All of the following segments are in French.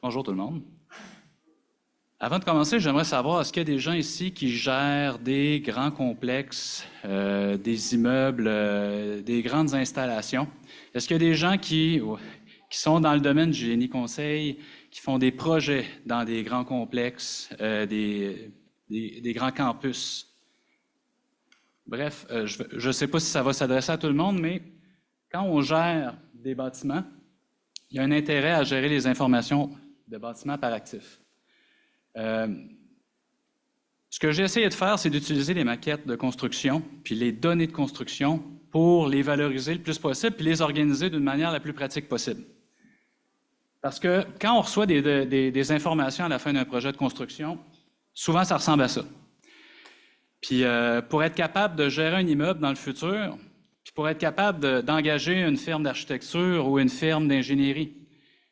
Bonjour tout le monde. Avant de commencer, j'aimerais savoir, est-ce qu'il y a des gens ici qui gèrent des grands complexes, des immeubles, des grandes installations? Est-ce qu'il y a des gens qui sont dans le domaine du génie conseil, qui font des projets dans des grands complexes, des grands campus? Bref, je ne sais pas si ça va s'adresser à tout le monde, mais quand on gère des bâtiments, il y a un intérêt à gérer les informations de bâtiments par actif. Ce que j'ai essayé de faire, c'est d'utiliser les maquettes de construction, puis les données de construction pour les valoriser le plus possible, puis les organiser d'une manière la plus pratique possible. Parce que quand on reçoit des informations à la fin d'un projet de construction, souvent ça ressemble à ça. Puis pour être capable de gérer un immeuble dans le futur, puis pour être capable d'engager une firme d'architecture ou une firme d'ingénierie,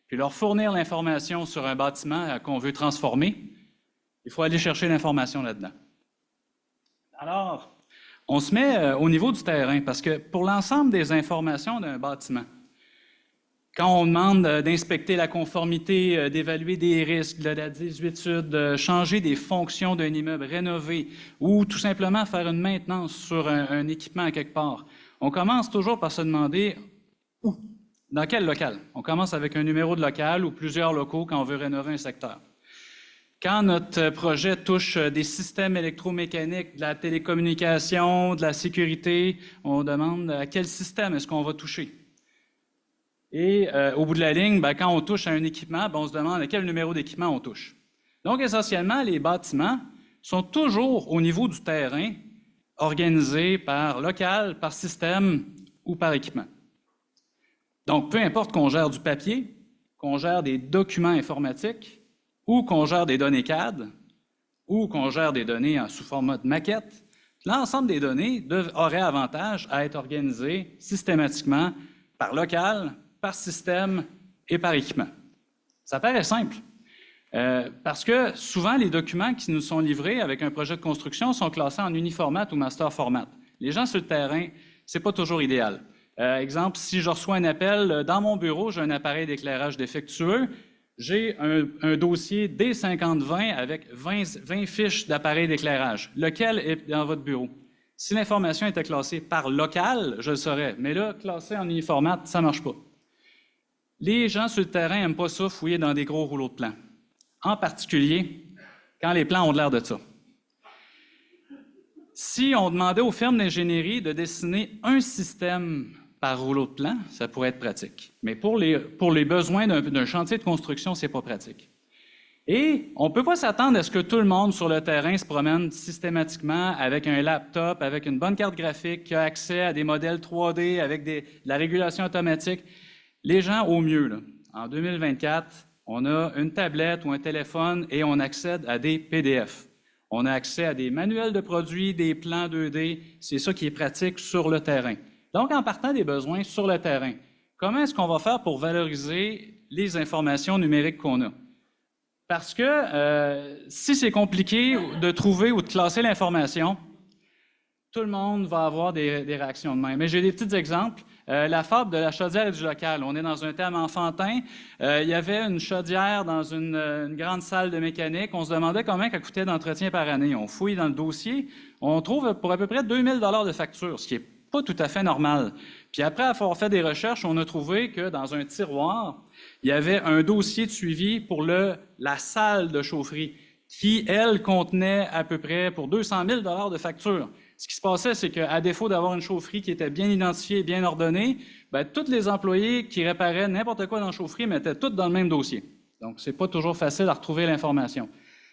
puis leur fournir l'information sur un bâtiment qu'on veut transformer, il faut aller chercher l'information là-dedans. Alors, on se met au niveau du terrain, parce que pour l'ensemble des informations d'un bâtiment, quand on demande d'inspecter la conformité, d'évaluer des risques, de la désuétude, de changer des fonctions d'un immeuble, rénover, ou tout simplement faire une maintenance sur un équipement à quelque part, on commence toujours par se demander où, dans quel local. On commence avec un numéro de local ou plusieurs locaux quand on veut rénover un secteur. Quand notre projet touche des systèmes électromécaniques, de la télécommunication, de la sécurité, on demande à quel système est-ce qu'on va toucher. Et au bout de la ligne, quand on touche à un équipement, on se demande à quel numéro d'équipement on touche. Donc, essentiellement, les bâtiments sont toujours au niveau du terrain, organisés par local, par système ou par équipement. Donc, peu importe qu'on gère du papier, qu'on gère des documents informatiques, ou qu'on gère des données CAD, ou qu'on gère des données sous format de maquette, l'ensemble des données aurait avantage à être organisées systématiquement par local, par système et par équipement. Ça paraît simple, parce que souvent, les documents qui nous sont livrés avec un projet de construction sont classés en uniformat ou master format. Les gens sur le terrain, ce n'est pas toujours idéal. Exemple, si je reçois un appel, dans mon bureau, j'ai un appareil d'éclairage défectueux, j'ai un dossier D5020 avec 20 fiches d'appareils d'éclairage. Lequel est dans votre bureau? Si l'information était classée par local, je le saurais. Mais là, classée en uniformat, ça ne marche pas. Les gens sur le terrain n'aiment pas ça, fouiller dans des gros rouleaux de plans. En particulier, quand les plans ont de l'air de ça. Si on demandait aux firmes d'ingénierie de dessiner un système par rouleau de plan, ça pourrait être pratique. Mais pour les besoins d'un chantier de construction, ce n'est pas pratique. Et on ne peut pas s'attendre à ce que tout le monde sur le terrain se promène systématiquement avec un laptop, avec une bonne carte graphique, qui a accès à des modèles 3D, avec de la régulation automatique. Les gens, au mieux, là, en 2024, on a une tablette ou un téléphone et on accède à des PDF. On a accès à des manuels de produits, des plans 2D. C'est ça qui est pratique sur le terrain. Donc, en partant des besoins sur le terrain, comment est-ce qu'on va faire pour valoriser les informations numériques qu'on a? Parce que si c'est compliqué de trouver ou de classer l'information, tout le monde va avoir des réactions de même. Mais j'ai des petits exemples. La fable de la chaudière et du local. On est dans un thème enfantin. Il y avait une chaudière dans une grande salle de mécanique. On se demandait combien elle coûtait d'entretien par année. On fouille dans le dossier. On trouve pour à peu près 2000 $ de facture, ce qui est pas tout à fait normal. Puis après avoir fait des recherches, on a trouvé que dans un tiroir, il y avait un dossier de suivi pour la salle de chaufferie qui, elle, contenait à peu près pour 200 000 $ de facture. Ce qui se passait, c'est qu'à défaut d'avoir une chaufferie qui était bien identifiée et bien ordonnée, tous les employés qui réparaient n'importe quoi dans la chaufferie mettaient tout dans le même dossier. Donc, c'est pas toujours facile à retrouver l'information.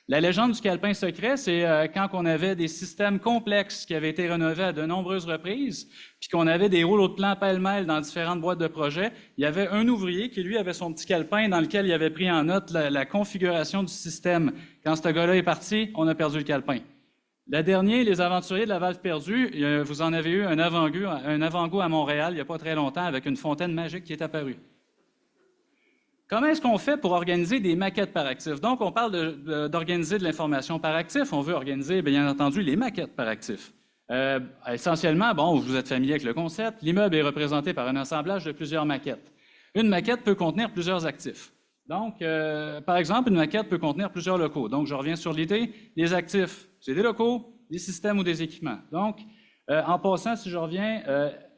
La légende du calepin secret, c'est quand on avait des systèmes complexes qui avaient été rénovés à de nombreuses reprises, puis qu'on avait des rouleaux de plans pêle-mêle dans différentes boîtes de projet, il y avait un ouvrier qui, lui, avait son petit calepin dans lequel il avait pris en note la configuration du système. Quand ce gars-là est parti, on a perdu le calepin. Le dernier, les aventuriers de la valve perdue, vous en avez eu un avant-goût à Montréal il n'y a pas très longtemps avec une fontaine magique qui est apparue. Comment est-ce qu'on fait pour organiser des maquettes par actif? Donc, on parle d'organiser de l'information par actif. On veut organiser, bien entendu, les maquettes par actif. Essentiellement, vous êtes familier avec le concept, l'immeuble est représenté par un assemblage de plusieurs maquettes. Une maquette peut contenir plusieurs actifs. Donc, par exemple, une maquette peut contenir plusieurs locaux. Donc, je reviens sur l'idée, les actifs, c'est des locaux, des systèmes ou des équipements. Donc, en passant, si je reviens,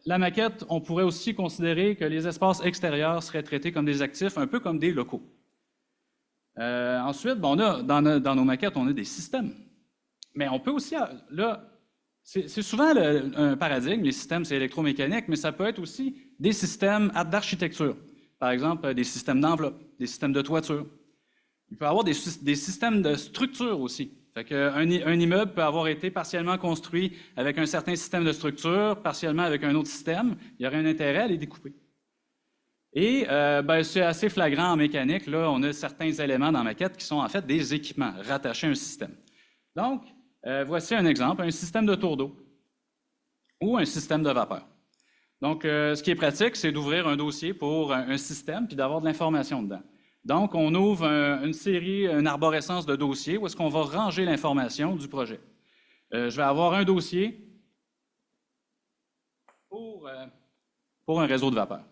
la maquette, on pourrait aussi considérer que les espaces extérieurs seraient traités comme des actifs, un peu comme des locaux. Ensuite, bon, dans nos maquettes, on a des systèmes. Mais on peut aussi, là, c'est souvent un paradigme, les systèmes, c'est électromécanique, mais ça peut être aussi des systèmes d'architecture. Par exemple, des systèmes d'enveloppe, des systèmes de toiture. Il peut y avoir des systèmes de structure aussi. Fait un immeuble peut avoir été partiellement construit avec un certain système de structure, partiellement avec un autre système. Il y aurait un intérêt à les découper. Et c'est assez flagrant en mécanique. Là, on a certains éléments dans la maquette qui sont en fait des équipements rattachés à un système. Donc, voici un exemple, un système de tour d'eau ou un système de vapeur. Donc, ce qui est pratique, c'est d'ouvrir un dossier pour un système puis d'avoir de l'information dedans. Donc, on ouvre une arborescence de dossiers où est-ce qu'on va ranger l'information du projet. Je vais avoir un dossier pour un réseau de vapeur.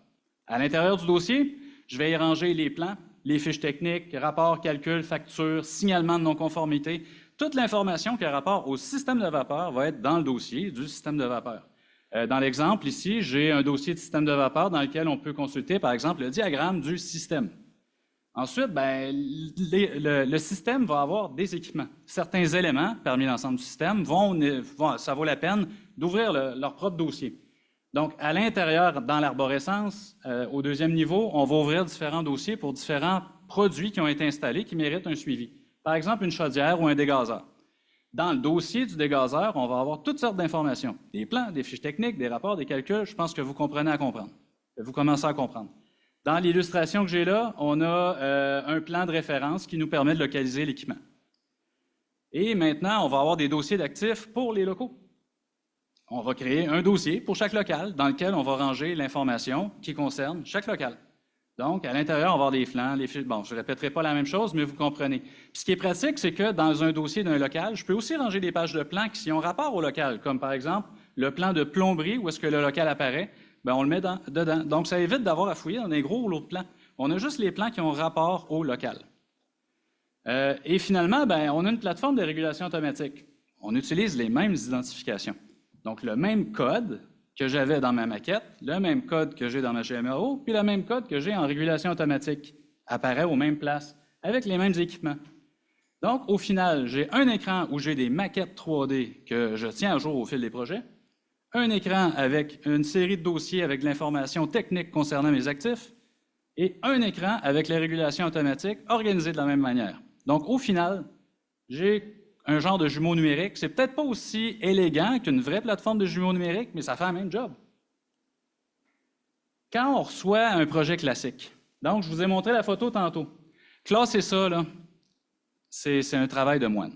À l'intérieur du dossier, je vais y ranger les plans, les fiches techniques, rapports, calculs, factures, signalements de non-conformité. Toute l'information qui a rapport au système de vapeur va être dans le dossier du système de vapeur. Dans l'exemple ici, j'ai un dossier de système de vapeur dans lequel on peut consulter, par exemple, le diagramme du système. Ensuite, le système va avoir des équipements. Certains éléments parmi l'ensemble du système ça vaut la peine d'ouvrir leur propre dossier. Donc, à l'intérieur, dans l'arborescence, au deuxième niveau, on va ouvrir différents dossiers pour différents produits qui ont été installés qui méritent un suivi. Par exemple, une chaudière ou un dégazeur. Dans le dossier du dégazeur, on va avoir toutes sortes d'informations. Des plans, des fiches techniques, des rapports, des calculs. Je pense que vous comprenez à comprendre. Vous commencez à comprendre. Dans l'illustration que j'ai là, on a un plan de référence qui nous permet de localiser l'équipement. Et maintenant, on va avoir des dossiers d'actifs pour les locaux. On va créer un dossier pour chaque local dans lequel on va ranger l'information qui concerne chaque local. Donc, à l'intérieur, on va avoir des plans, les fiches. Bon, je ne répéterai pas la même chose, mais vous comprenez. Puis, ce qui est pratique, c'est que dans un dossier d'un local, je peux aussi ranger des pages de plans qui ont rapport au local, comme par exemple le plan de plomberie où est-ce que le local apparaît. Bien, on le met dedans. Donc, ça évite d'avoir à fouiller dans des gros rouleaux de plans. On a juste les plans qui ont rapport au local. Et finalement, on a une plateforme de régulation automatique. On utilise les mêmes identifications. Donc, le même code que j'avais dans ma maquette, le même code que j'ai dans ma GMAO, puis le même code que j'ai en régulation automatique apparaît aux mêmes places, avec les mêmes équipements. Donc, au final, j'ai un écran où j'ai des maquettes 3D que je tiens à jour au fil des projets, un écran avec une série de dossiers avec de l'information technique concernant mes actifs, et un écran avec les régulations automatiques organisées de la même manière. Donc, au final, j'ai un genre de jumeau numérique. C'est peut-être pas aussi élégant qu'une vraie plateforme de jumeaux numériques, mais ça fait le même job. Quand on reçoit un projet classique, donc je vous ai montré la photo tantôt, classer ça, là, c'est un travail de moine.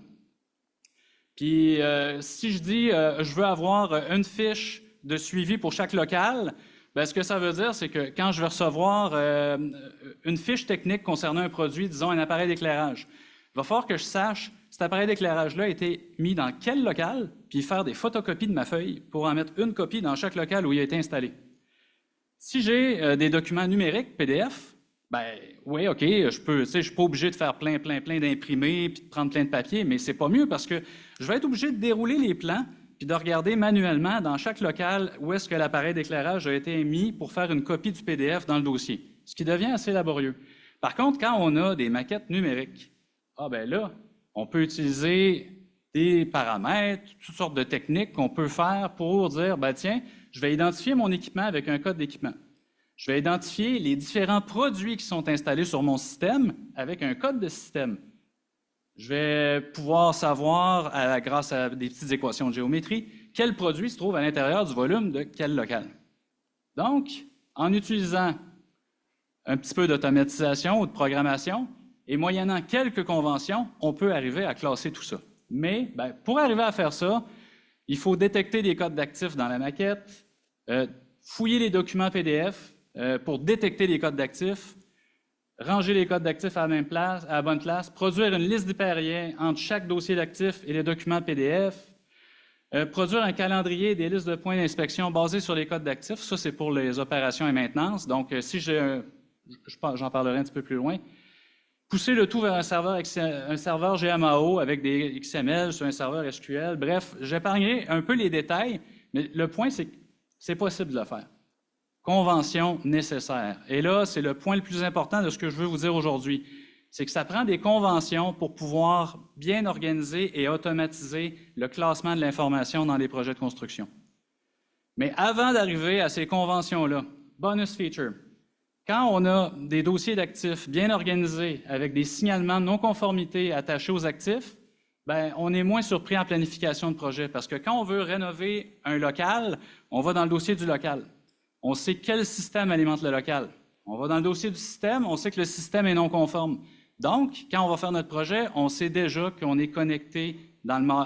Puis, si je dis je veux avoir une fiche de suivi pour chaque local, ce que ça veut dire, c'est que quand je vais recevoir une fiche technique concernant un produit, disons un appareil d'éclairage, il va falloir que je sache cet appareil d'éclairage-là a été mis dans quel local, puis faire des photocopies de ma feuille pour en mettre une copie dans chaque local où il a été installé. Si j'ai des documents numériques, PDF, oui, OK, je suis pas obligé de faire plein d'imprimés puis de prendre plein de papier, mais c'est pas mieux parce que je vais être obligé de dérouler les plans puis de regarder manuellement dans chaque local où est-ce que l'appareil d'éclairage a été mis pour faire une copie du PDF dans le dossier, ce qui devient assez laborieux. Par contre, quand on a des maquettes numériques, là, on peut utiliser des paramètres, toutes sortes de techniques qu'on peut faire pour dire, tiens, je vais identifier mon équipement avec un code d'équipement. Je vais identifier les différents produits qui sont installés sur mon système avec un code de système. Je vais pouvoir savoir, grâce à des petites équations de géométrie, quel produit se trouve à l'intérieur du volume de quel local. Donc, en utilisant un petit peu d'automatisation ou de programmation, et moyennant quelques conventions, on peut arriver à classer tout ça. Mais pour arriver à faire ça, il faut détecter des codes d'actifs dans la maquette, fouiller les documents PDF pour détecter les codes d'actifs, ranger les codes d'actifs à la bonne place, produire une liste d'hyperliens entre chaque dossier d'actifs et les documents PDF, produire un calendrier et des listes de points d'inspection basés sur les codes d'actifs. Ça, c'est pour les opérations et maintenance. Donc, si j'en parlerai un petit peu plus loin. pousser le tout vers un serveur GMAO avec des XML sur un serveur SQL. Bref, j'épargnerai un peu les détails, mais le point, c'est que c'est possible de le faire. Convention nécessaire. Et là, c'est le point le plus important de ce que je veux vous dire aujourd'hui. C'est que ça prend des conventions pour pouvoir bien organiser et automatiser le classement de l'information dans les projets de construction. Mais avant d'arriver à ces conventions-là, bonus feature, quand on a des dossiers d'actifs bien organisés avec des signalements de non-conformité attachés aux actifs, bien, on est moins surpris en planification de projet parce que quand on veut rénover un local, on va dans le dossier du local. On sait quel système alimente le local. On va dans le dossier du système, on sait que le système est non conforme. Donc, quand on va faire notre projet, on sait déjà qu'on est connecté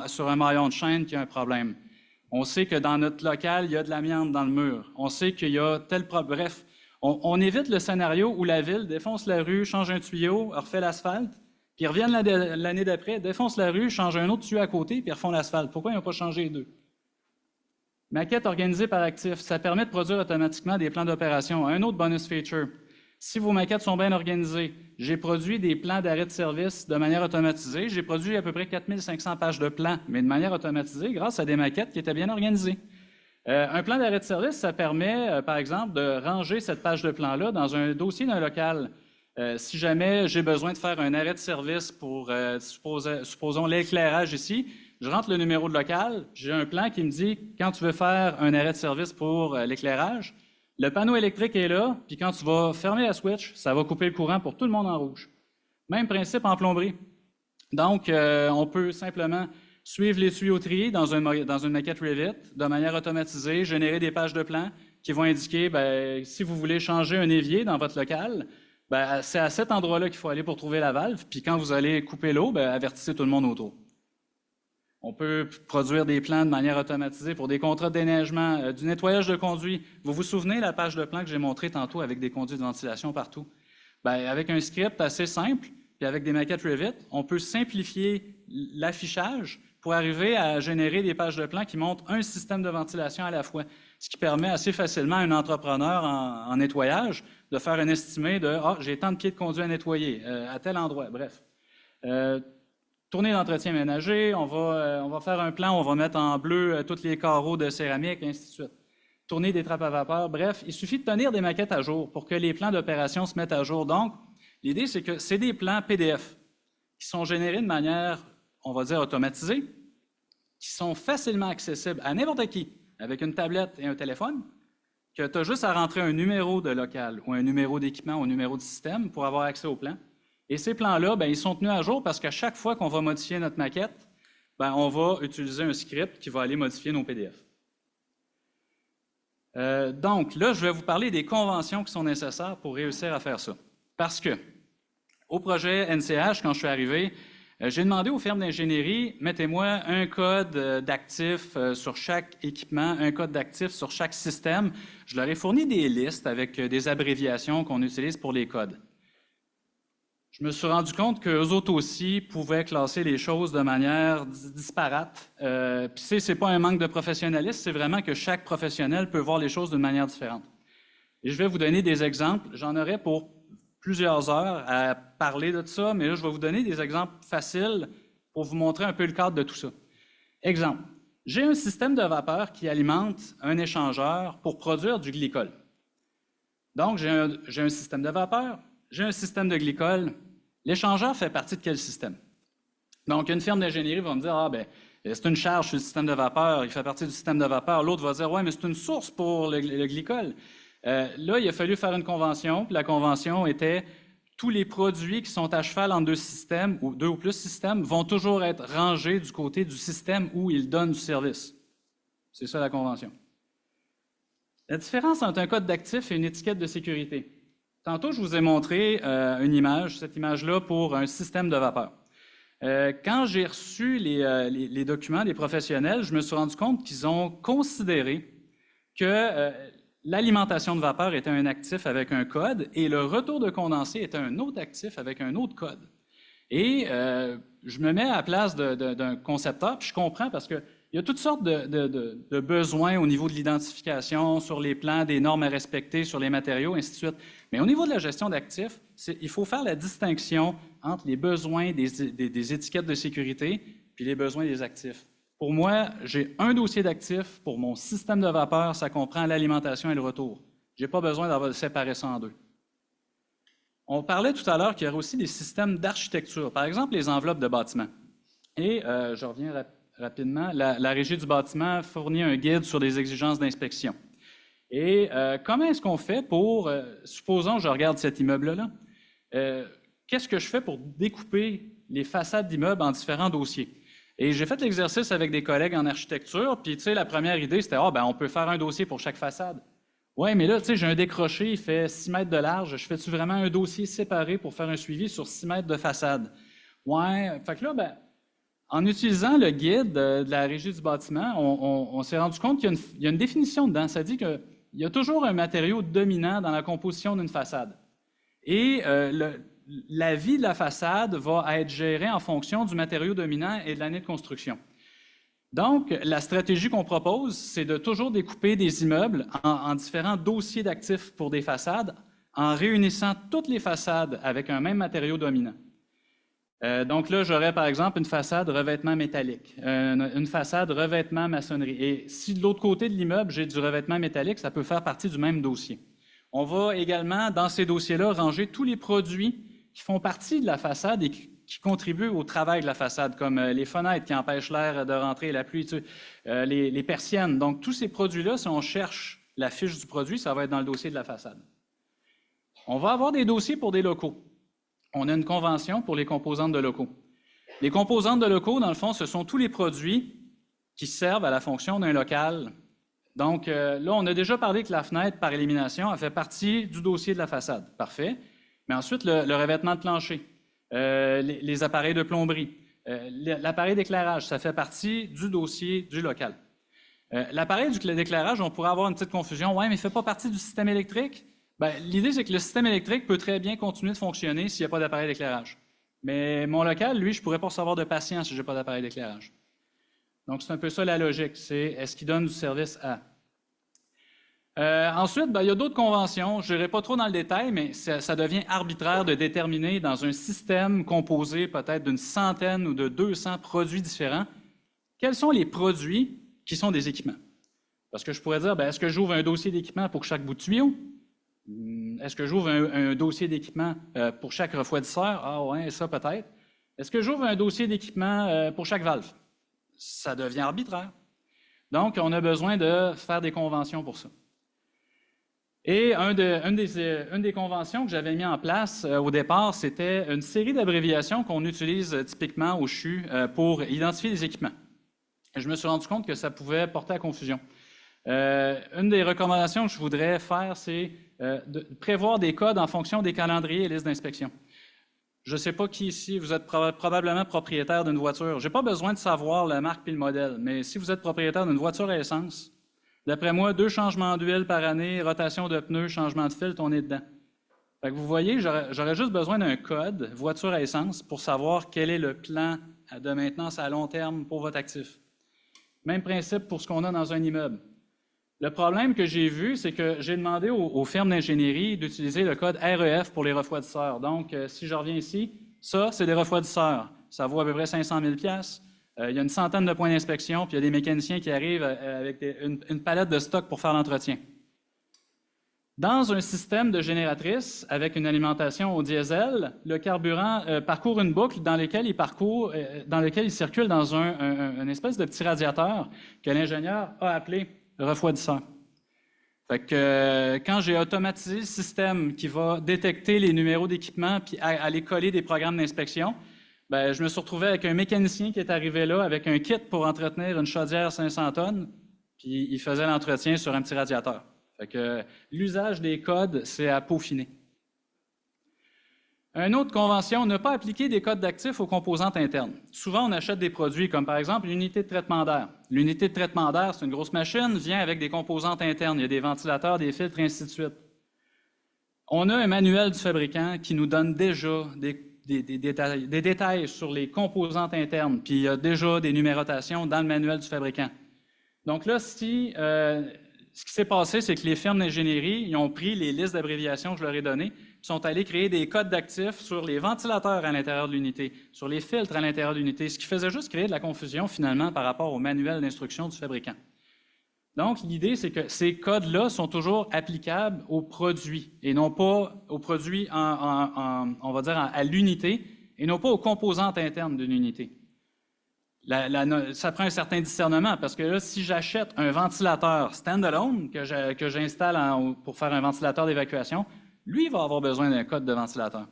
sur un maillon de chaîne qui a un problème. On sait que dans notre local, il y a de l'amiante dans le mur. On sait qu'il y a tel problème. Bref, on évite le scénario où la ville défonce la rue, change un tuyau, refait l'asphalte, puis ils reviennent l'année d'après, défonce la rue, change un autre tuyau à côté, puis ils refont l'asphalte. Pourquoi ils n'ont pas changé les deux? Maquette organisée par actif, ça permet de produire automatiquement des plans d'opération. Un autre bonus feature, si vos maquettes sont bien organisées, j'ai produit des plans d'arrêt de service de manière automatisée. J'ai produit à peu près 4500 pages de plans, mais de manière automatisée grâce à des maquettes qui étaient bien organisées. Un plan d'arrêt de service, ça permet, par exemple, de ranger cette page de plan-là dans un dossier d'un local. Si jamais j'ai besoin de faire un arrêt de service pour, supposons, l'éclairage ici, je rentre le numéro de local, j'ai un plan qui me dit, quand tu veux faire un arrêt de service pour l'éclairage, le panneau électrique est là, puis quand tu vas fermer la switch, ça va couper le courant pour tout le monde en rouge. Même principe en plomberie. Donc, on peut simplement suivre les tuyauteries dans une maquette Revit de manière automatisée, générer des pages de plan qui vont indiquer, bien, si vous voulez changer un évier dans votre local, bien, c'est à cet endroit-là qu'il faut aller pour trouver la valve, puis quand vous allez couper l'eau, bien, avertissez tout le monde autour. On peut produire des plans de manière automatisée pour des contrats de déneigement, du nettoyage de conduits. Vous vous souvenez la page de plan que j'ai montrée tantôt avec des conduits de ventilation partout? Bien, avec un script assez simple, puis avec des maquettes Revit, on peut simplifier l'affichage pour arriver à générer des pages de plan qui montrent un système de ventilation à la fois, ce qui permet assez facilement à un entrepreneur en nettoyage de faire un estimé de « Ah, j'ai tant de pieds de conduit à nettoyer à tel endroit ». Bref. Tournée d'entretien ménager, on va faire un plan, on va mettre en bleu tous les carreaux de céramique, et ainsi de suite. Tournée des trappes à vapeur, bref, il suffit de tenir des maquettes à jour pour que les plans d'opération se mettent à jour. Donc, l'idée, c'est que c'est des plans PDF qui sont générés de manière, on va dire, automatisée, qui sont facilement accessibles à n'importe qui, avec une tablette et un téléphone, que tu as juste à rentrer un numéro de local ou un numéro d'équipement ou un numéro de système pour avoir accès aux plans. Et ces plans-là, bien, ils sont tenus à jour parce qu'à chaque fois qu'on va modifier notre maquette, bien, on va utiliser un script qui va aller modifier nos PDF. Donc, là, je vais vous parler des conventions qui sont nécessaires pour réussir à faire ça. Parce que, au projet NCH, quand je suis arrivé, j'ai demandé aux firmes d'ingénierie, mettez-moi un code d'actifs sur chaque équipement, un code d'actifs sur chaque système. Je leur ai fourni des listes avec des abréviations qu'on utilise pour les codes. Je me suis rendu compte qu'eux autres aussi pouvaient classer les choses de manière disparate. Puis c'est pas un manque de professionnalisme, c'est vraiment que chaque professionnel peut voir les choses d'une manière différente. Et je vais vous donner des exemples. J'en aurais pour plusieurs heures à parler de ça, mais là, je vais vous donner des exemples faciles pour vous montrer un peu le cadre de tout ça. Exemple, j'ai un système de vapeur qui alimente un échangeur pour produire du glycol. Donc, j'ai un système de vapeur, j'ai un système de glycol. L'échangeur fait partie de quel système? Donc, une firme d'ingénierie va me dire, ah, bien, c'est une charge sur le système de vapeur, il fait partie du système de vapeur. L'autre va dire, ouais, mais c'est une source pour le glycol. Là, il a fallu faire une convention, puis la convention était tous les produits qui sont à cheval entre deux systèmes, ou deux ou plus systèmes, vont toujours être rangés du côté du système où ils donnent du service. C'est ça la convention. La différence entre un code d'actif et une étiquette de sécurité. Tantôt, je vous ai montré une image, cette image-là, pour un système de vapeur. Quand j'ai reçu les documents des professionnels, je me suis rendu compte qu'ils ont considéré que l'alimentation de vapeur était un actif avec un code et le retour de condensé était un autre actif avec un autre code. Et je me mets à la place d'un concepteur, puis je comprends parce qu'il y a toutes sortes de besoins au niveau de l'identification, sur les plans, des normes à respecter, sur les matériaux, ainsi de suite. Mais au niveau de la gestion d'actifs, il faut faire la distinction entre les besoins des étiquettes de sécurité puis les besoins des actifs. Pour moi, j'ai un dossier d'actifs. Pour mon système de vapeur, ça comprend l'alimentation et le retour. Je n'ai pas besoin de séparer ça en deux. On parlait tout à l'heure qu'il y aurait aussi des systèmes d'architecture, par exemple les enveloppes de bâtiment. Et je reviens rapidement, la Régie du bâtiment fournit un guide sur les exigences d'inspection. Et comment est-ce qu'on fait pour, supposons que je regarde cet immeuble-là, qu'est-ce que je fais pour découper les façades d'immeubles en différents dossiers? Et j'ai fait l'exercice avec des collègues en architecture, puis tu sais, la première idée, c'était, on peut faire un dossier pour chaque façade. Oui, mais là, tu sais, j'ai un décroché, il fait 6 mètres de large, je fais-tu vraiment un dossier séparé pour faire un suivi sur 6 mètres de façade? Ouais, fait que là, en utilisant le guide de la Régie du bâtiment, on s'est rendu compte qu'il y a une définition dedans. Ça dit qu'il y a toujours un matériau dominant dans la composition d'une façade. Et la vie de la façade va être gérée en fonction du matériau dominant et de l'année de construction. Donc, la stratégie qu'on propose, c'est de toujours découper des immeubles en différents dossiers d'actifs pour des façades, en réunissant toutes les façades avec un même matériau dominant. Donc là, j'aurais par exemple une façade revêtement métallique, une façade revêtement maçonnerie. Et si de l'autre côté de l'immeuble, j'ai du revêtement métallique, ça peut faire partie du même dossier. On va également, dans ces dossiers-là, ranger tous les produits qui font partie de la façade et qui contribuent au travail de la façade, comme les fenêtres qui empêchent l'air de rentrer, la pluie, les persiennes. Donc, tous ces produits-là, si on cherche la fiche du produit, ça va être dans le dossier de la façade. On va avoir des dossiers pour des locaux. On a une convention pour les composantes de locaux. Les composantes de locaux, dans le fond, ce sont tous les produits qui servent à la fonction d'un local. Donc, là, on a déjà parlé que la fenêtre, par élimination, elle fait partie du dossier de la façade. Parfait. Mais ensuite, le revêtement de plancher, les appareils de plomberie, l'appareil d'éclairage, ça fait partie du dossier du local. L'appareil d'éclairage, on pourrait avoir une petite confusion. Oui, mais il ne fait pas partie du système électrique? L'idée, c'est que le système électrique peut très bien continuer de fonctionner s'il n'y a pas d'appareil d'éclairage. Mais mon local, lui, je ne pourrais pas recevoir de patient si je n'ai pas d'appareil d'éclairage. Donc, c'est un peu ça la logique, c'est est-ce qu'il donne du service à? Ensuite, il y a d'autres conventions, je n'irai pas trop dans le détail, mais ça devient arbitraire de déterminer dans un système composé peut-être d'une centaine ou de 200 produits différents, quels sont les produits qui sont des équipements. Parce que je pourrais dire, est-ce que j'ouvre un dossier d'équipement pour chaque bout de tuyau? Est-ce que j'ouvre un dossier d'équipement pour chaque refroidisseur? Ah ouais, ça peut-être. Est-ce que j'ouvre un dossier d'équipement pour chaque valve? Ça devient arbitraire. Donc, on a besoin de faire des conventions pour ça. Et une des conventions que j'avais mis en place au départ, c'était une série d'abréviations qu'on utilise typiquement au CHU pour identifier les équipements. Et je me suis rendu compte que ça pouvait porter à confusion. Une des recommandations que je voudrais faire, c'est de prévoir des codes en fonction des calendriers et listes d'inspection. Je ne sais pas qui ici, vous êtes probablement propriétaire d'une voiture. Je n'ai pas besoin de savoir la marque et le modèle, mais si vous êtes propriétaire d'une voiture à essence, d'après moi, 2 changements d'huile par année, rotation de pneus, changement de filtre, on est dedans. Fait que vous voyez, j'aurais juste besoin d'un code voiture à essence pour savoir quel est le plan de maintenance à long terme pour votre actif. Même principe pour ce qu'on a dans un immeuble. Le problème que j'ai vu, c'est que j'ai demandé aux firmes d'ingénierie d'utiliser le code REF pour les refroidisseurs. Donc, si je reviens ici, ça, c'est des refroidisseurs. Ça vaut à peu près 500 000 $. Il y a une centaine de points d'inspection, puis il y a des mécaniciens qui arrivent avec une palette de stock pour faire l'entretien. Dans un système de génératrice avec une alimentation au diesel, le carburant parcourt une boucle dans laquelle il circule dans une espèce de petit radiateur que l'ingénieur a appelé refroidisseur. Fait que quand j'ai automatisé le système qui va détecter les numéros d'équipement puis aller coller des programmes d'inspection, je me suis retrouvé avec un mécanicien qui est arrivé là avec un kit pour entretenir une chaudière 500 tonnes, puis il faisait l'entretien sur un petit radiateur. Fait que l'usage des codes, c'est à peaufiner. Une autre convention, ne pas appliquer des codes d'actifs aux composantes internes. Souvent, on achète des produits comme par exemple l'unité de traitement d'air. L'unité de traitement d'air, c'est une grosse machine, vient avec des composantes internes. Il y a des ventilateurs, des filtres, et ainsi de suite. On a un manuel du fabricant qui nous donne déjà des détails sur les composantes internes, puis il y a déjà des numérotations dans le manuel du fabricant. Donc là, ce qui s'est passé, c'est que les firmes d'ingénierie, ils ont pris les listes d'abréviations que je leur ai données, sont allés créer des codes d'actifs sur les ventilateurs à l'intérieur de l'unité, sur les filtres à l'intérieur de l'unité, ce qui faisait juste créer de la confusion finalement par rapport au manuel d'instruction du fabricant. Donc, l'idée, c'est que ces codes-là sont toujours applicables aux produits et non pas aux produits, on va dire, à l'unité et non pas aux composantes internes d'une unité. Ça prend un certain discernement parce que là, si j'achète un ventilateur standalone que j'installe pour faire un ventilateur d'évacuation, lui va avoir besoin d'un code de ventilateur.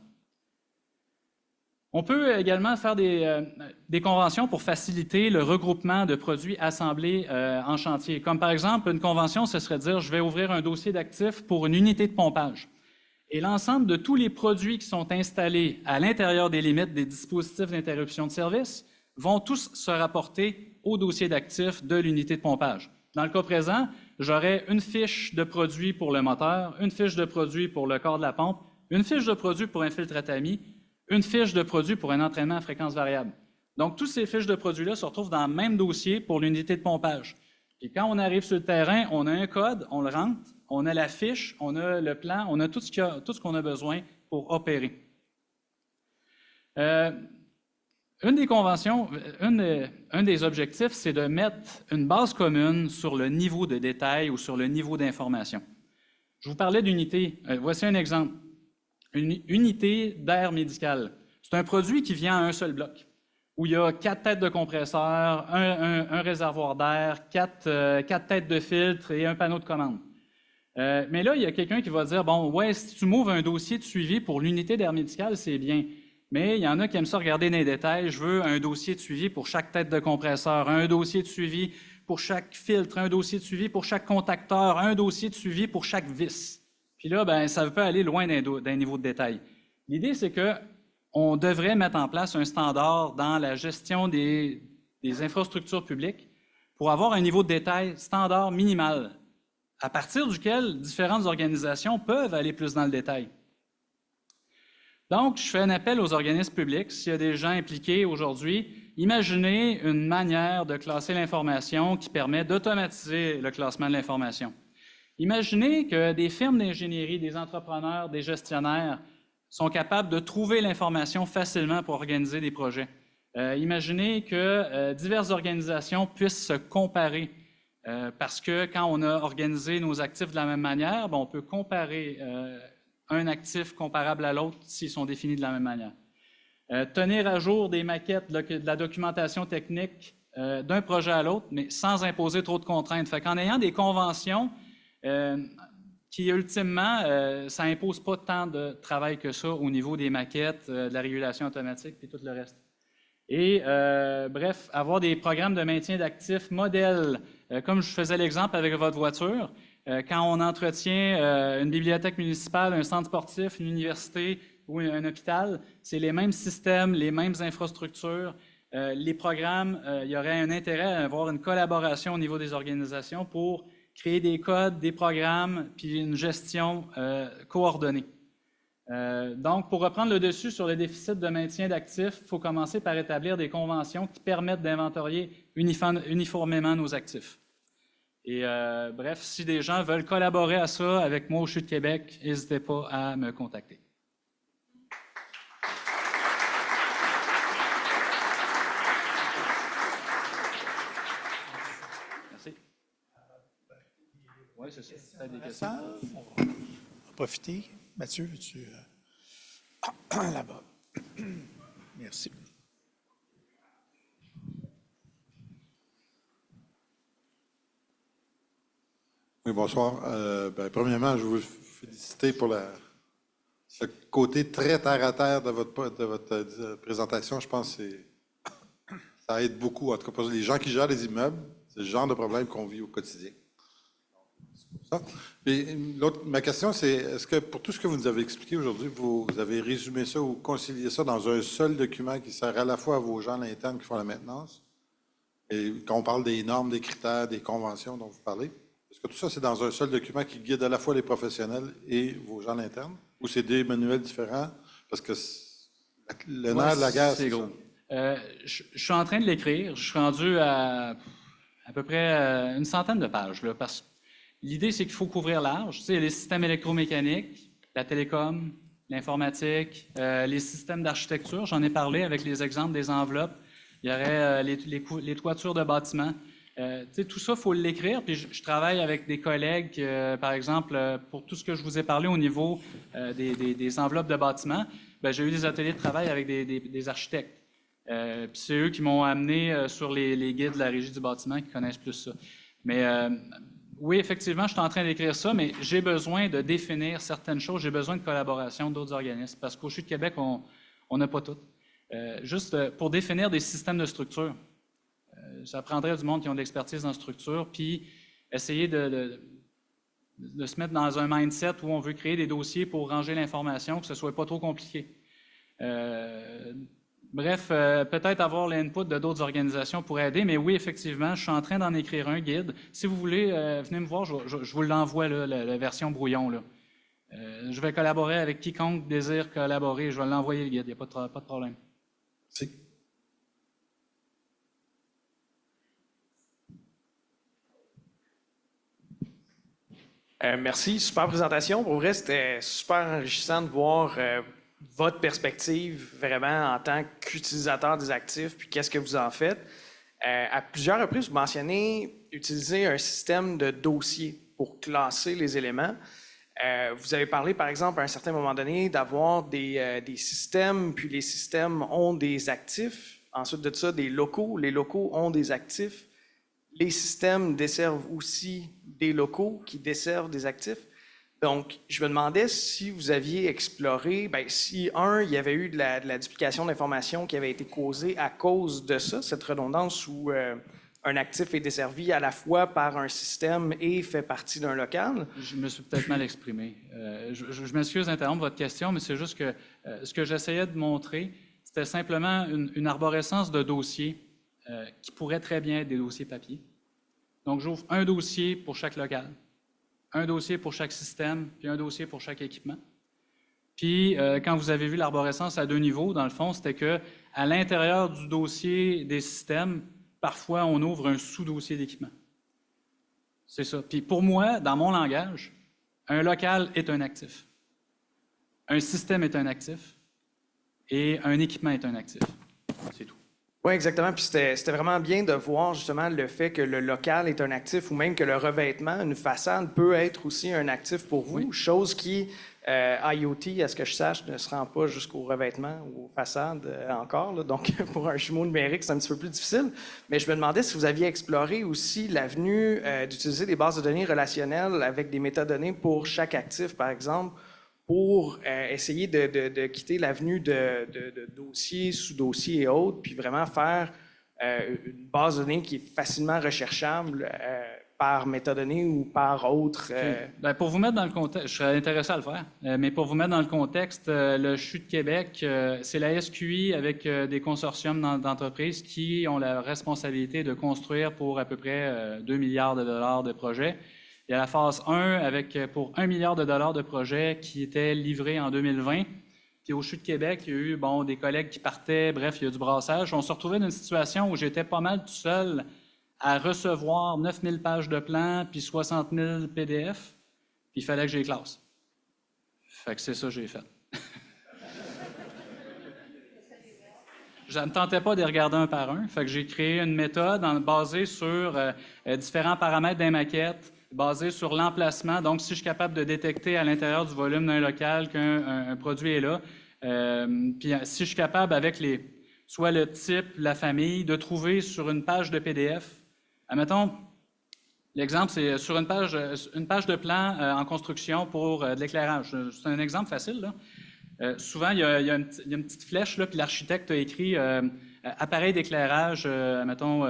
On peut également faire des conventions pour faciliter le regroupement de produits assemblés en chantier. Comme par exemple, une convention, ce serait de dire je vais ouvrir un dossier d'actifs pour une unité de pompage. Et l'ensemble de tous les produits qui sont installés à l'intérieur des limites des dispositifs d'interruption de service vont tous se rapporter au dossier d'actifs de l'unité de pompage. Dans le cas présent, j'aurai une fiche de produit pour le moteur, une fiche de produit pour le corps de la pompe, une fiche de produit pour un filtre à tamis, une fiche de produit pour un entraînement à fréquence variable. Donc, toutes ces fiches de produits-là se retrouvent dans le même dossier pour l'unité de pompage. Et quand on arrive sur le terrain, on a un code, on le rentre, on a la fiche, on a le plan, on a tout ce qu'on a besoin pour opérer. Une des conventions, un des objectifs, c'est de mettre une base commune sur le niveau de détail ou sur le niveau d'information. Je vous parlais d'unité. Voici un exemple. Une unité d'air médical. C'est un produit qui vient à un seul bloc, où il y a 4 têtes de compresseur, un réservoir d'air, 4 têtes de filtre et un panneau de commande. Mais là, il y a quelqu'un qui va dire, bon, ouais, si tu m'ouvres un dossier de suivi pour l'unité d'air médical, c'est bien. Mais il y en a qui aiment ça regarder dans les détails. Je veux un dossier de suivi pour chaque tête de compresseur, un dossier de suivi pour chaque filtre, un dossier de suivi pour chaque contacteur, un dossier de suivi pour chaque vis. Puis là, ben, ça peut aller loin d'un niveau de détail. L'idée, c'est qu'on devrait mettre en place un standard dans la gestion des infrastructures publiques pour avoir un niveau de détail standard minimal, à partir duquel différentes organisations peuvent aller plus dans le détail. Donc, je fais un appel aux organismes publics. S'il y a des gens impliqués aujourd'hui, imaginez une manière de classer l'information qui permet d'automatiser le classement de l'information. Imaginez que des firmes d'ingénierie, des entrepreneurs, des gestionnaires sont capables de trouver l'information facilement pour organiser des projets. Imaginez que diverses organisations puissent se comparer parce que quand on a organisé nos actifs de la même manière, on peut comparer un actif comparable à l'autre s'ils sont définis de la même manière. Tenir à jour des maquettes, de la documentation technique d'un projet à l'autre, mais sans imposer trop de contraintes. Fait qu'en ayant des conventions qui, ultimement, ça n'impose pas tant de travail que ça au niveau des maquettes, de la régulation automatique et tout le reste. Et, bref, avoir des programmes de maintien d'actifs modèles, comme je faisais l'exemple avec votre voiture, quand on entretient une bibliothèque municipale, un centre sportif, une université ou un hôpital, c'est les mêmes systèmes, les mêmes infrastructures. Les programmes, il y aurait un intérêt à avoir une collaboration au niveau des organisations pour créer des codes, des programmes, puis une gestion coordonnée. Donc, pour reprendre le dessus sur le déficit de maintien d'actifs, il faut commencer par établir des conventions qui permettent d'inventorier uniformément nos actifs. Et bref, si des gens veulent collaborer à ça avec moi au CHU de Québec, n'hésitez pas à me contacter. Merci. Oui, c'est ça. Des questions? On va profiter. Mathieu, veux-tu... là-bas. Merci. Oui, bonsoir. Premièrement, je veux vous féliciter pour le côté très terre-à-terre de votre présentation. Je pense que ça aide beaucoup. En tout cas, pour les gens qui gèrent les immeubles, c'est le genre de problème qu'on vit au quotidien. Ça. Ma question, c'est, est-ce que pour tout ce que vous nous avez expliqué aujourd'hui, vous avez résumé ça ou concilié ça dans un seul document qui sert à la fois à vos gens à l'interne qui font la maintenance, et quand on parle des normes, des critères, des conventions dont vous parlez, est-ce que tout ça, c'est dans un seul document qui guide à la fois les professionnels et vos gens à l'interne, ou c'est des manuels différents? Parce que le nerf de la guerre, c'est gros. Je suis en train de l'écrire. Je suis rendu à peu près une centaine de pages, là, parce que l'idée, c'est qu'il faut couvrir large. Tu sais, il y a les systèmes électromécaniques, la télécom, l'informatique, les systèmes d'architecture. J'en ai parlé avec les exemples des enveloppes. Il y aurait les toitures de bâtiments. Tout ça, il faut l'écrire. Puis je travaille avec des collègues, par exemple, pour tout ce que je vous ai parlé au niveau des enveloppes de bâtiments, j'ai eu des ateliers de travail avec des architectes. Puis c'est eux qui m'ont amené sur les guides de la Régie du bâtiment qui connaissent plus ça. Mais oui, effectivement, je suis en train d'écrire ça, mais j'ai besoin de définir certaines choses. J'ai besoin de collaboration d'autres organismes parce qu'au CHU de Québec, on n'a pas tout. Juste pour définir des systèmes de structure. Ça prendrait du monde qui ont de l'expertise en structure, puis essayer de se mettre dans un mindset où on veut créer des dossiers pour ranger l'information, que ce ne soit pas trop compliqué. Bref, peut-être avoir l'input de d'autres organisations pour aider, mais oui, effectivement, je suis en train d'en écrire un guide. Si vous voulez, venez me voir, je vous l'envoie, la version brouillon. Là. Je vais collaborer avec quiconque désire collaborer. Je vais l'envoyer le guide, il n'y a pas de problème. Merci. Merci, super présentation. Pour vrai, c'était super enrichissant de voir votre perspective vraiment en tant qu'utilisateur des actifs, puis qu'est-ce que vous en faites. À plusieurs reprises, vous mentionnez utiliser un système de dossier pour classer les éléments. Vous avez parlé, par exemple, à un certain moment donné, d'avoir des systèmes, puis les systèmes ont des actifs. Ensuite de ça, des locaux. Les locaux ont des actifs. Les systèmes desservent aussi des locaux qui desservent des actifs. Donc, je me demandais si vous aviez exploré, si, il y avait eu de la duplication d'informations qui avait été causée à cause de ça, cette redondance où un actif est desservi à la fois par un système et fait partie d'un local. Je me suis peut-être mal exprimé. Je m'excuse d'interrompre votre question, mais c'est juste que ce que j'essayais de montrer, c'était simplement une arborescence de dossiers qui pourrait très bien être des dossiers papier. Donc, j'ouvre un dossier pour chaque local, un dossier pour chaque système, puis un dossier pour chaque équipement. Puis, quand vous avez vu l'arborescence à 2 niveaux, dans le fond, c'était qu'à l'intérieur du dossier des systèmes, parfois, on ouvre un sous-dossier d'équipement. C'est ça. Puis, pour moi, dans mon langage, un local est un actif. Un système est un actif. Et un équipement est un actif. C'est tout. Oui, exactement. Puis c'était vraiment bien de voir justement le fait que le local est un actif ou même que le revêtement, une façade, peut être aussi un actif pour vous, oui. Chose qui, IoT, à ce que je sache, ne se rend pas jusqu'au revêtement ou aux façades encore. Là. Donc, pour un jumeau numérique, c'est un petit peu plus difficile. Mais je me demandais si vous aviez exploré aussi l'avenue d'utiliser des bases de données relationnelles avec des métadonnées pour chaque actif, par exemple, pour essayer de quitter l'avenue de dossiers, sous-dossiers et autres, puis vraiment faire une base de données qui est facilement recherchable par métadonnées ou par autre. Pour vous mettre dans le contexte, je serais intéressé à le faire, mais pour vous mettre dans le contexte, le CHU de Québec, c'est la SQI avec des consortiums d'entreprises qui ont la responsabilité de construire pour à peu près 2 milliards de dollars de projets. Il y a la phase 1 pour 1 milliard de dollars de projets qui étaient livrés en 2020. Puis au CHU de Québec, il y a eu des collègues qui partaient, bref, il y a eu du brassage. On se retrouvait dans une situation où j'étais pas mal tout seul à recevoir 9000 pages de plans puis 60 000 PDF, puis il fallait que je les classe. Fait que c'est ça que j'ai fait. Je ne tentais pas de les regarder un par un. Fait que j'ai créé une méthode basée sur différents paramètres des maquettes, basée sur l'emplacement. Donc, si je suis capable de détecter à l'intérieur du volume d'un local qu'un produit est là, puis si je suis capable avec soit le type, la famille, de trouver sur une page de PDF, admettons, l'exemple, c'est sur une page de plan en construction pour de l'éclairage. C'est un exemple facile, là. Souvent, il y a une petite flèche, là, puis l'architecte a écrit appareil d'éclairage, admettons,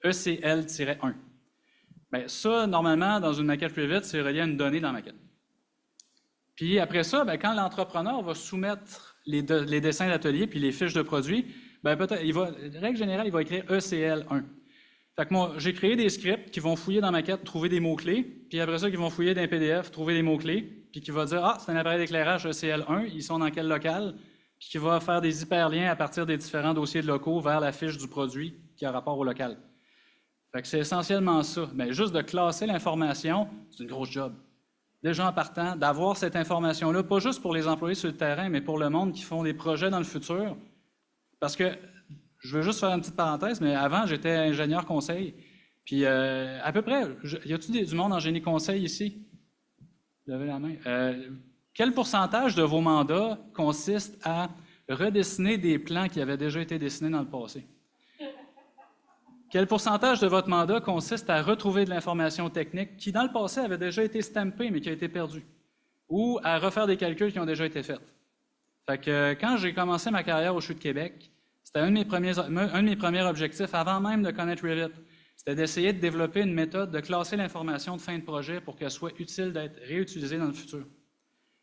ECL-1. Bien, ça, normalement, dans une maquette Revit, c'est relié à une donnée dans la maquette. Puis après ça, bien, quand l'entrepreneur va soumettre les dessins d'atelier puis les fiches de produits, bien, peut-être, de règle générale, il va écrire ECL1. Fait que moi, j'ai créé des scripts qui vont fouiller dans ma maquette, trouver des mots-clés, puis après ça, qui vont fouiller dans un PDF, trouver des mots-clés, puis qui va dire « Ah, c'est un appareil d'éclairage ECL1, ils sont dans quel local? » Puis qui va faire des hyperliens à partir des différents dossiers de locaux vers la fiche du produit qui a rapport au local. Fait que c'est essentiellement ça. Mais juste de classer l'information, c'est une grosse job. déjà en partant, d'avoir cette information-là, pas juste pour les employés sur le terrain, mais pour le monde qui font des projets dans le futur. Parce que, je veux juste faire une petite parenthèse, mais avant, j'étais ingénieur conseil. Puis, à peu près, y a-t-il du monde en génie conseil ici? Levez la main. Quel pourcentage de vos mandats consiste à redessiner des plans qui avaient déjà été dessinés dans le passé? Quel pourcentage de votre mandat consiste à retrouver de l'information technique qui, dans le passé, avait déjà été stampée, mais qui a été perdue? Ou à refaire des calculs qui ont déjà été faits? Fait que quand j'ai commencé ma carrière au CHU de Québec, c'était un de mes premiers objectifs, avant même de connaître Revit. C'était d'essayer de développer une méthode de classer l'information de fin de projet pour qu'elle soit utile d'être réutilisée dans le futur.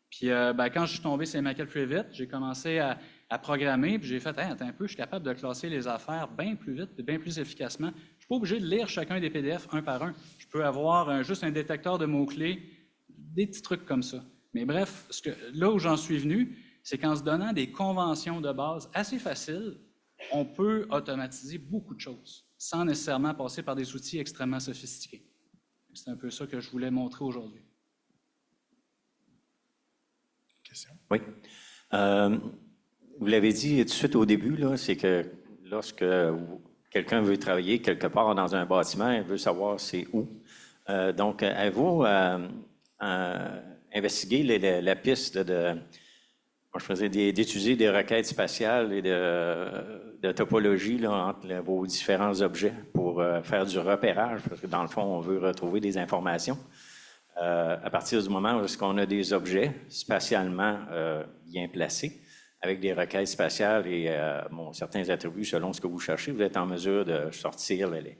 Puis quand je suis tombé sur les maquettes Revit, j'ai commencé à programmer, puis j'ai fait hey, « attends un peu, je suis capable de classer les affaires bien plus vite et bien plus efficacement. Je ne suis pas obligé de lire chacun des PDF un par un. Je peux avoir juste un détecteur de mots-clés, des petits trucs comme ça. » Mais bref, là où j'en suis venu, c'est qu'en se donnant des conventions de base assez faciles, on peut automatiser beaucoup de choses, sans nécessairement passer par des outils extrêmement sophistiqués. C'est un peu ça que je voulais montrer aujourd'hui. Question? Oui. Vous l'avez dit tout de suite au début, là, c'est que lorsque quelqu'un veut travailler quelque part dans un bâtiment, il veut savoir c'est où. Donc, avez-vous investigué la piste d'étudier des requêtes spatiales et de topologie là, entre vos différents objets pour faire du repérage, parce que dans le fond, on veut retrouver des informations. À partir du moment où on a des objets spatialement bien placés, avec des requêtes spatiales et certains attributs selon ce que vous cherchez, vous êtes en mesure de sortir les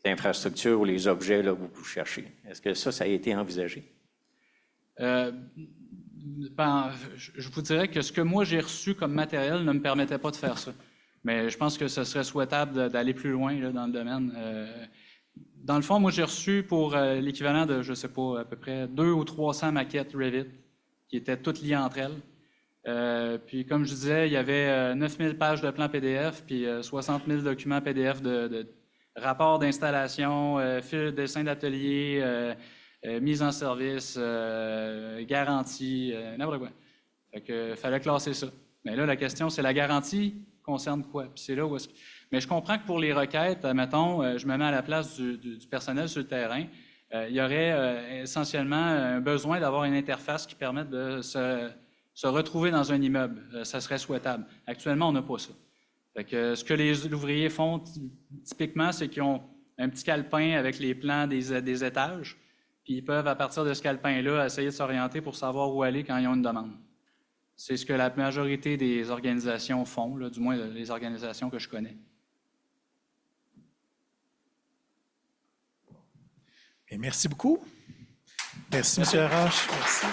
infrastructures ou les objets là, que vous cherchez. Est-ce que ça a été envisagé? Je vous dirais que ce que moi j'ai reçu comme matériel ne me permettait pas de faire ça. Mais je pense que ce serait souhaitable d'aller plus loin là, dans le domaine. Dans le fond, moi j'ai reçu pour l'équivalent de, je ne sais pas, à peu près 200 ou 300 maquettes Revit qui étaient toutes liées entre elles. Puis comme je disais, il y avait 9000 pages de plans PDF, puis 60 000 documents PDF de rapports d'installation, dessins d'atelier, mise en service, garantie, n'importe quoi. Fait que fallait classer ça. Mais là, la question, c'est la garantie concerne quoi? Puis c'est là où est-ce que... Mais je comprends que pour les requêtes, mettons, je me mets à la place du personnel sur le terrain, il y aurait essentiellement un besoin d'avoir une interface qui permette de se retrouver dans un immeuble. Ça serait souhaitable. Actuellement, on n'a pas ça. Fait que ce que les ouvriers font typiquement, c'est qu'ils ont un petit calepin avec les plans des étages, puis ils peuvent, à partir de ce calepin-là, essayer de s'orienter pour savoir où aller quand ils ont une demande. C'est ce que la majorité des organisations font, là, du moins les organisations que je connais. Bien, merci beaucoup. Merci, M. Arrache. Merci.